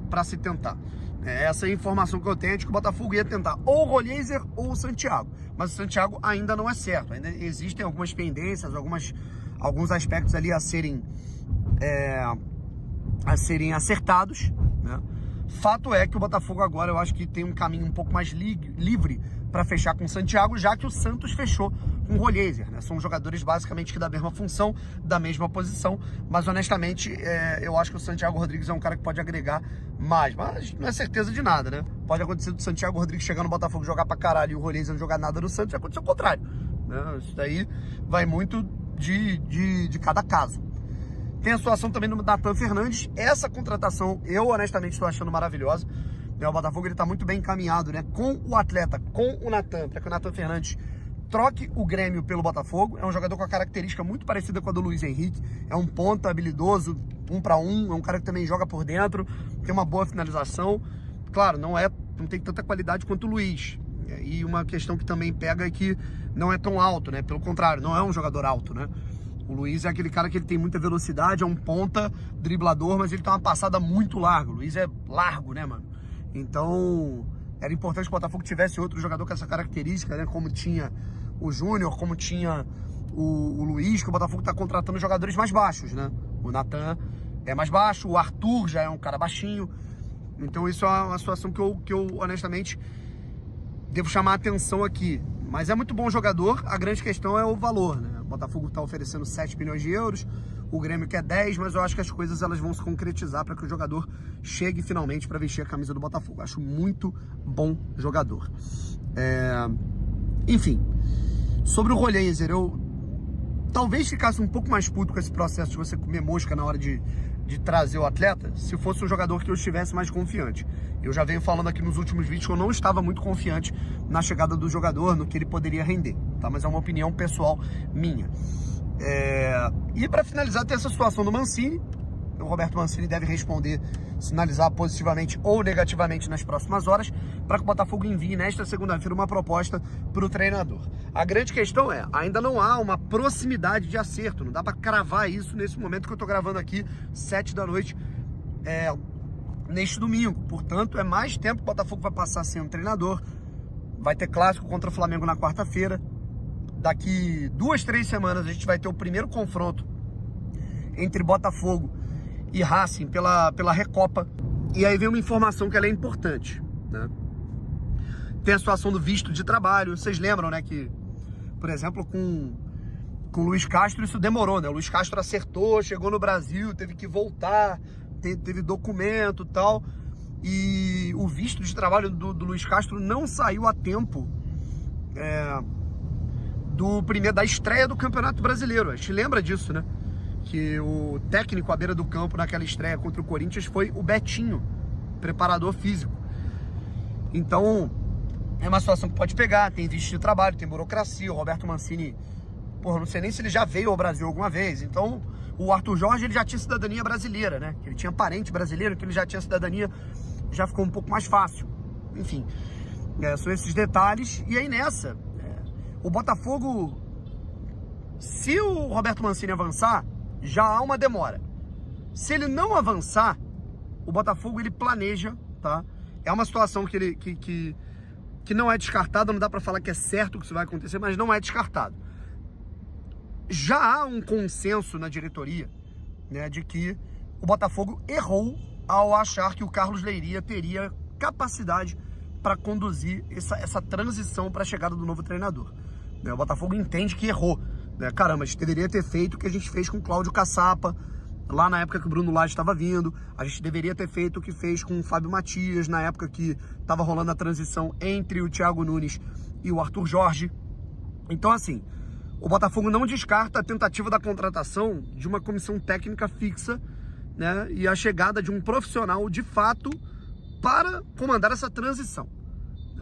para se tentar. Essa é a informação que eu tenho, de que o Botafogo ia tentar ou o Rollieser ou o Santiago. Mas o Santiago ainda não é certo. Ainda existem algumas pendências, alguns aspectos ali a serem acertados, né? Fato é que o Botafogo agora eu acho que tem um caminho um pouco mais livre para fechar com o Santiago, já que o Santos fechou com o Rollieser, né? São jogadores basicamente que da mesma função, da mesma posição, mas honestamente eu acho que o Santiago Rodrigues é um cara que pode agregar mais, mas não é certeza de nada, né? Pode acontecer do Santiago Rodrigues chegar no Botafogo, jogar pra caralho, e o Rollieser não jogar nada no Santos, vai acontecer o contrário, né? Isso daí vai muito de cada caso. Tem a situação também do Nathan Fernandes. Essa contratação eu honestamente estou achando maravilhosa. O Botafogo está muito bem encaminhado, né, com o atleta, com o Nathan, para que o Nathan Fernandes troque o Grêmio pelo Botafogo. É um jogador com a característica muito parecida com a do Luiz Henrique. É um ponta habilidoso, 1 para 1, é um cara que também joga por dentro, tem uma boa finalização. Claro, não tem tanta qualidade quanto o Luiz. E uma questão que também pega é que não é tão alto, né? Pelo contrário, não é um jogador alto, né? O Luiz é aquele cara que ele tem muita velocidade, é um ponta driblador, mas ele tem uma passada muito larga. O Luiz é largo, né, mano? Então, era importante que o Botafogo tivesse outro jogador com essa característica, né? Como tinha o Júnior, como tinha o Luiz, que o Botafogo tá contratando jogadores mais baixos, né? O Nathan é mais baixo, o Arthur já é um cara baixinho. Então isso é uma situação que eu honestamente devo chamar a atenção aqui. Mas é muito bom jogador, a grande questão é o valor, né? O Botafogo está oferecendo 7 milhões de euros, o Grêmio quer 10, mas eu acho que as coisas elas vão se concretizar para que o jogador chegue finalmente para vestir a camisa do Botafogo. Acho muito bom jogador. Enfim, sobre o Rollieser, eu talvez ficasse um pouco mais puto com esse processo de você comer mosca na hora de trazer o atleta, se fosse um jogador que eu estivesse mais confiante. Eu já venho falando aqui nos últimos vídeos que eu não estava muito confiante na chegada do jogador, no que ele poderia render, tá? Mas é uma opinião pessoal minha. E para finalizar, tem essa situação do Mancini. O Roberto Mancini deve responder, sinalizar positivamente ou negativamente nas próximas horas, para que o Botafogo envie nesta segunda-feira uma proposta para o treinador. A grande questão ainda não há uma proximidade de acerto, não dá para cravar isso nesse momento que eu estou gravando aqui, 7 da noite, neste domingo. Portanto, é mais tempo que o Botafogo vai passar sem um treinador. Vai ter clássico contra o Flamengo na quarta-feira. Daqui 2, 3 semanas a gente vai ter o primeiro confronto entre Botafogo e Racing pela Recopa. E aí vem uma informação que ela é importante, né? Tem a situação do visto de trabalho. Vocês lembram, né, que, por exemplo, com o Luiz Castro isso demorou, né? O Luiz Castro acertou, chegou no Brasil, teve que voltar, teve documento e tal. E o visto de trabalho do Luiz Castro não saiu a tempo da estreia do Campeonato Brasileiro. A gente lembra disso, né? Que o técnico à beira do campo naquela estreia contra o Corinthians foi o Betinho, preparador físico. Então, é uma situação que pode pegar, tem visto de trabalho, tem burocracia, o Roberto Mancini, porra, não sei nem se ele já veio ao Brasil alguma vez, então o Arthur Jorge, ele já tinha cidadania brasileira, né, ele tinha parente brasileiro, que ele já tinha cidadania, já ficou um pouco mais fácil, enfim, são esses detalhes, e aí nessa, o Botafogo, se o Roberto Mancini avançar, já há uma demora, se ele não avançar, o Botafogo, ele planeja, tá, é uma situação que não é descartada, não dá pra falar que é certo que isso vai acontecer, mas não é descartado. Já há um consenso na diretoria, né, de que o Botafogo errou ao achar que o Carlos Leiria teria capacidade para conduzir essa transição para a chegada do novo treinador. Né, o Botafogo entende que errou. Né, caramba, a gente deveria ter feito o que a gente fez com o Cláudio Caçapa, lá na época que o Bruno Lage estava vindo. A gente deveria ter feito o que fez com o Fábio Matias, na época que estava rolando a transição entre o Thiago Nunes e o Arthur Jorge. Então, assim, o Botafogo não descarta a tentativa da contratação de uma comissão técnica fixa, né, e a chegada de um profissional de fato para comandar essa transição.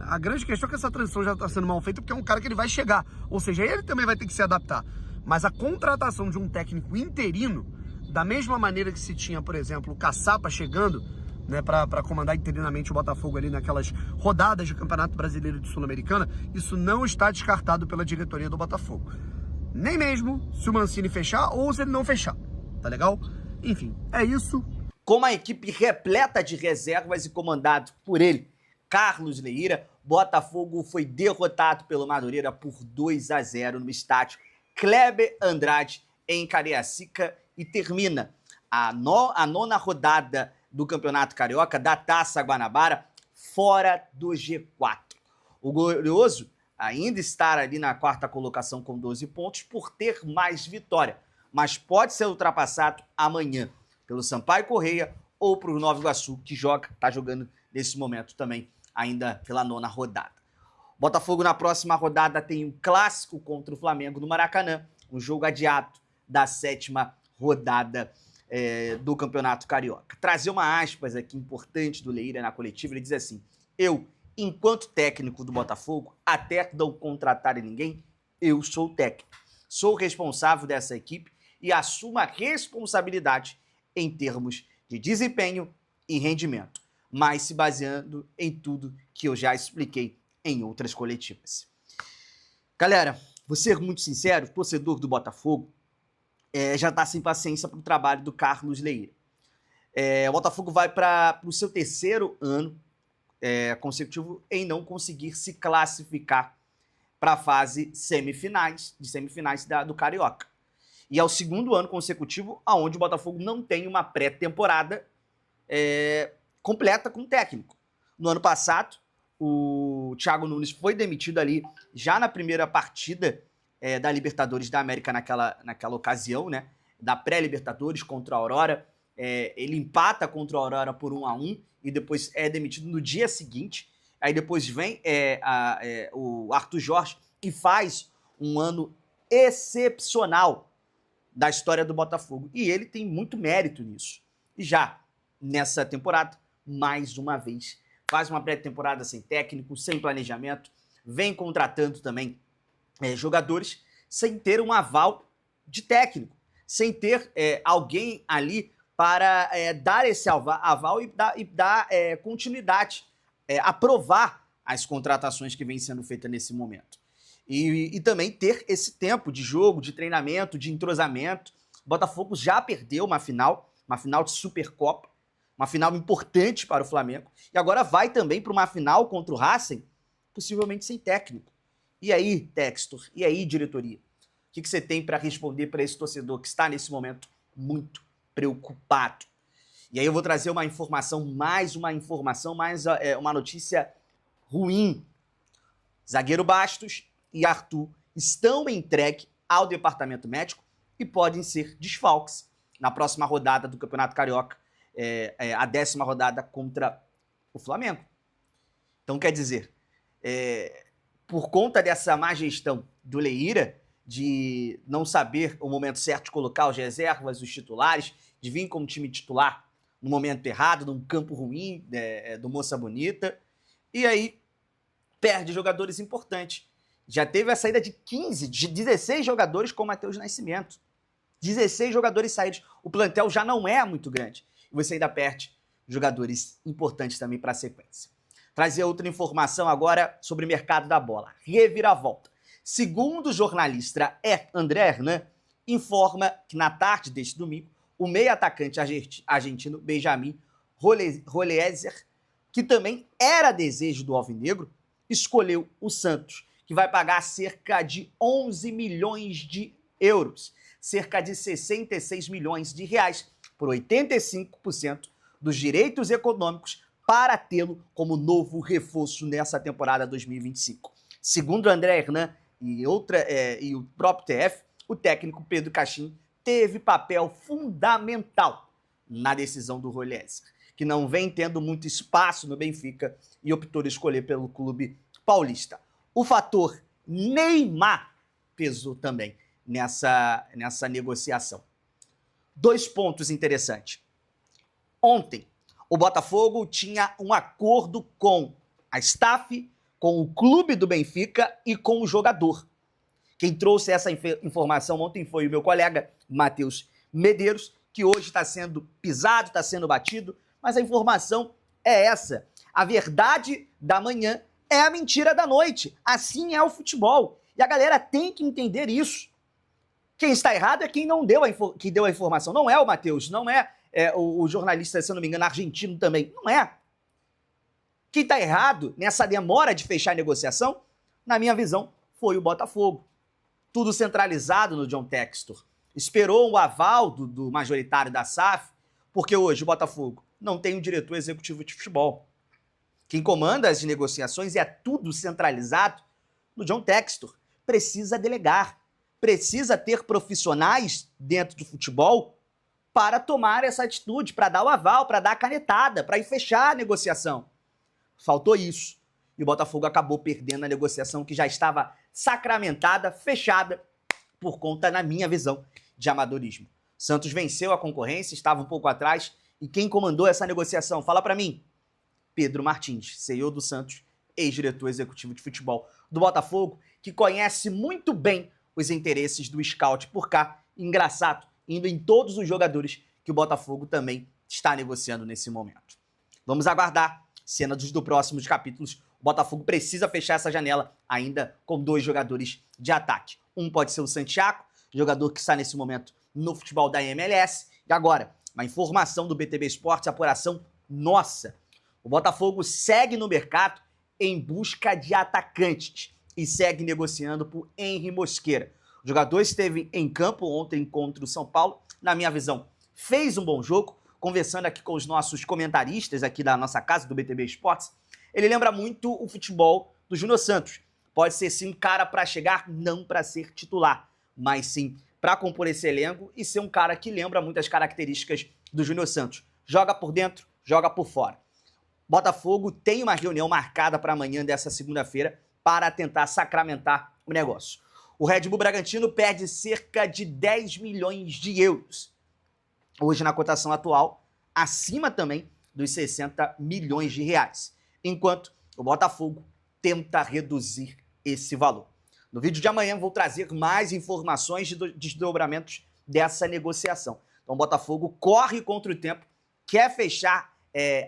A grande questão é que essa transição já está sendo mal feita porque é um cara que ele vai chegar, ou seja, ele também vai ter que se adaptar. Mas a contratação de um técnico interino, da mesma maneira que se tinha, por exemplo, o Caçapa chegando, né, para comandar interinamente o Botafogo ali naquelas rodadas de Campeonato Brasileiro de Sul-Americana, isso não está descartado pela diretoria do Botafogo. Nem mesmo se o Mancini fechar ou se ele não fechar, tá legal? Enfim, é isso. Com uma equipe repleta de reservas e comandado por ele, Carlos Leiria, Botafogo foi derrotado pelo Madureira por 2-0 no estádio Kleber Andrade, em Cariacica, e termina a nona rodada do Campeonato Carioca da Taça Guanabara fora do G4. O Glorioso ainda está ali na quarta colocação com 12 pontos por ter mais vitória, mas pode ser ultrapassado amanhã pelo Sampaio Corrêa ou para o Nova Iguaçu, que está jogando nesse momento também ainda pela nona rodada. Botafogo na próxima rodada tem um clássico contra o Flamengo no Maracanã, um jogo adiado da sétima rodada do Campeonato Carioca. Trazer uma aspas aqui importante do Leiria na coletiva, ele diz assim: eu, enquanto técnico do Botafogo, até não contratar ninguém, eu sou o técnico. Sou responsável dessa equipe e assumo a responsabilidade em termos de desempenho e rendimento, mas se baseando em tudo que eu já expliquei em outras coletivas. Galera, vou ser muito sincero, torcedor do Botafogo já está sem paciência para o trabalho do Carlos Leiria. O Botafogo vai para o seu terceiro ano consecutivo em não conseguir se classificar para a fase semifinais do Carioca. E é o segundo ano consecutivo onde o Botafogo não tem uma pré-temporada completa com o técnico. No ano passado, o Thiago Nunes foi demitido ali já na primeira partida da Libertadores da América naquela ocasião, né? Da pré-Libertadores contra a Aurora. Ele empata contra a Aurora por 1-1 e depois é demitido no dia seguinte. Aí depois vem o Arthur Jorge e faz um ano excepcional da história do Botafogo. E ele tem muito mérito nisso. E já nessa temporada, mais uma vez, faz uma pré-temporada sem técnico, sem planejamento, vem contratando também jogadores sem ter um aval de técnico, sem ter alguém ali para dar esse aval e dar continuidade, aprovar as contratações que vêm sendo feitas nesse momento. E também ter esse tempo de jogo, de treinamento, de entrosamento. O Botafogo já perdeu uma final de Supercopa, uma final importante para o Flamengo, e agora vai também para uma final contra o Racing, possivelmente sem técnico. E aí, Textor? E aí, diretoria? O que você tem para responder para esse torcedor que está nesse momento muito preocupado? E aí eu vou trazer uma notícia ruim. Zagueiro Bastos e Arthur estão entregues ao departamento médico e podem ser desfalques na próxima rodada do Campeonato Carioca, a 10ª rodada contra o Flamengo. Então, quer dizer, por conta dessa má gestão do Leiria, de não saber o momento certo de colocar os reservas, os titulares, de vir como time titular no momento errado, num campo ruim do Moça Bonita, e aí perde jogadores importantes. Já teve a saída de 16 jogadores com o Matheus Nascimento. 16 jogadores saídos. O plantel já não é muito grande. E você ainda perde jogadores importantes também para a sequência. Trazer outra informação agora sobre o mercado da bola. Reviravolta. Segundo o jornalista André Hernan, informa que na tarde deste domingo, o meio-atacante argentino Benjamin Rolezer, que também era desejo do alvinegro, escolheu o Santos, que vai pagar cerca de 11 milhões de euros, cerca de 66 milhões de reais, por 85% dos direitos econômicos para tê-lo como novo reforço nessa temporada 2025. Segundo André Hernan e o próprio TF, o técnico Pedro Caixin teve papel fundamental na decisão do Rolezer, que não vem tendo muito espaço no Benfica e optou por escolher pelo clube paulista. O fator Neymar pesou também nessa negociação. 2 pontos interessantes. Ontem, o Botafogo tinha um acordo com a staff, com o clube do Benfica e com o jogador. Quem trouxe essa informação ontem foi o meu colega Matheus Medeiros, que hoje está sendo pisado, está sendo batido, mas a informação é essa. A verdade da manhã é a mentira da noite. Assim é o futebol. E a galera tem que entender isso. Quem está errado é quem não deu deu a informação. Não é o Matheus, não é o jornalista, se eu não me engano, argentino também. Não é. Quem está errado nessa demora de fechar a negociação, na minha visão, foi o Botafogo. Tudo centralizado no John Textor. Esperou o aval do majoritário da SAF, porque hoje o Botafogo não tem um diretor executivo de futebol. Quem comanda as negociações é tudo centralizado no John Textor. Precisa delegar. Precisa ter profissionais dentro do futebol para tomar essa atitude, para dar o aval, para dar a canetada, para ir fechar a negociação. Faltou isso. E o Botafogo acabou perdendo a negociação que já estava sacramentada, fechada, por conta, na minha visão, de amadorismo. Santos venceu a concorrência, estava um pouco atrás, e quem comandou essa negociação? Fala para mim. Pedro Martins, CEO do Santos, ex-diretor executivo de futebol do Botafogo, que conhece muito bem os interesses do scout por cá. Engraçado, indo em todos os jogadores que o Botafogo também está negociando nesse momento. Vamos aguardar cenas do próximos capítulos. O Botafogo precisa fechar essa janela ainda com 2 jogadores de ataque. Um pode ser o Santiago, jogador que está nesse momento no futebol da MLS. E agora, uma informação do BTB Esportes, apuração nossa. O Botafogo segue no mercado em busca de atacantes e segue negociando por Henry Mosquera. O jogador esteve em campo ontem contra o São Paulo. Na minha visão, fez um bom jogo. Conversando aqui com os nossos comentaristas aqui da nossa casa, do BTB Esportes, ele lembra muito o futebol do Júnior Santos. Pode ser sim um cara para chegar, não para ser titular, mas sim para compor esse elenco e ser um cara que lembra muitas características do Júnior Santos. Joga por dentro, joga por fora. Botafogo tem uma reunião marcada para amanhã dessa segunda-feira para tentar sacramentar o negócio. O Red Bull Bragantino perde cerca de 10 milhões de euros. Hoje, na cotação atual, acima também dos 60 milhões de reais. Enquanto o Botafogo tenta reduzir esse valor. No vídeo de amanhã, vou trazer mais informações de desdobramentos dessa negociação. Então, o Botafogo corre contra o tempo, quer fechar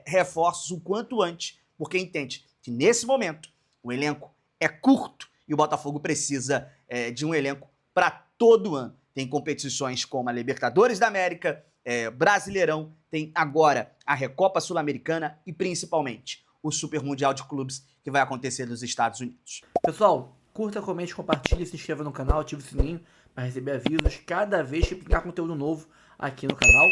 reforços o quanto antes, porque entende que, nesse momento, o elenco é curto e o Botafogo precisa de um elenco para todo ano. Tem competições como a Libertadores da América, Brasileirão, tem agora a Recopa Sul-Americana e, principalmente, o Super Mundial de Clubes que vai acontecer nos Estados Unidos. Pessoal, curta, comente, compartilhe, se inscreva no canal, ative o sininho para receber avisos cada vez que pingar conteúdo novo aqui no canal.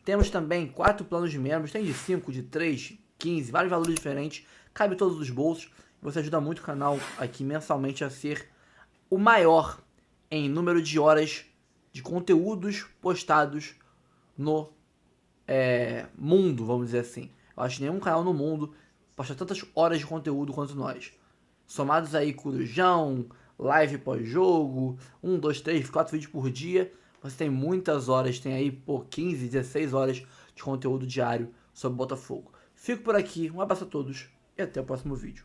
Temos também 4 planos de membros, tem de 5, de 3, 15, vários valores diferentes, cabe todos os bolsos. Você ajuda muito o canal aqui mensalmente a ser o maior em número de horas de conteúdos postados no mundo, vamos dizer assim. Eu acho que nenhum canal no mundo posta tantas horas de conteúdo quanto nós. Somados aí Corujão, live pós-jogo, 1, 2, 3, 4 vídeos por dia, você tem muitas horas, tem aí por 15, 16 horas de conteúdo diário sobre Botafogo. Fico por aqui, um abraço a todos e até o próximo vídeo.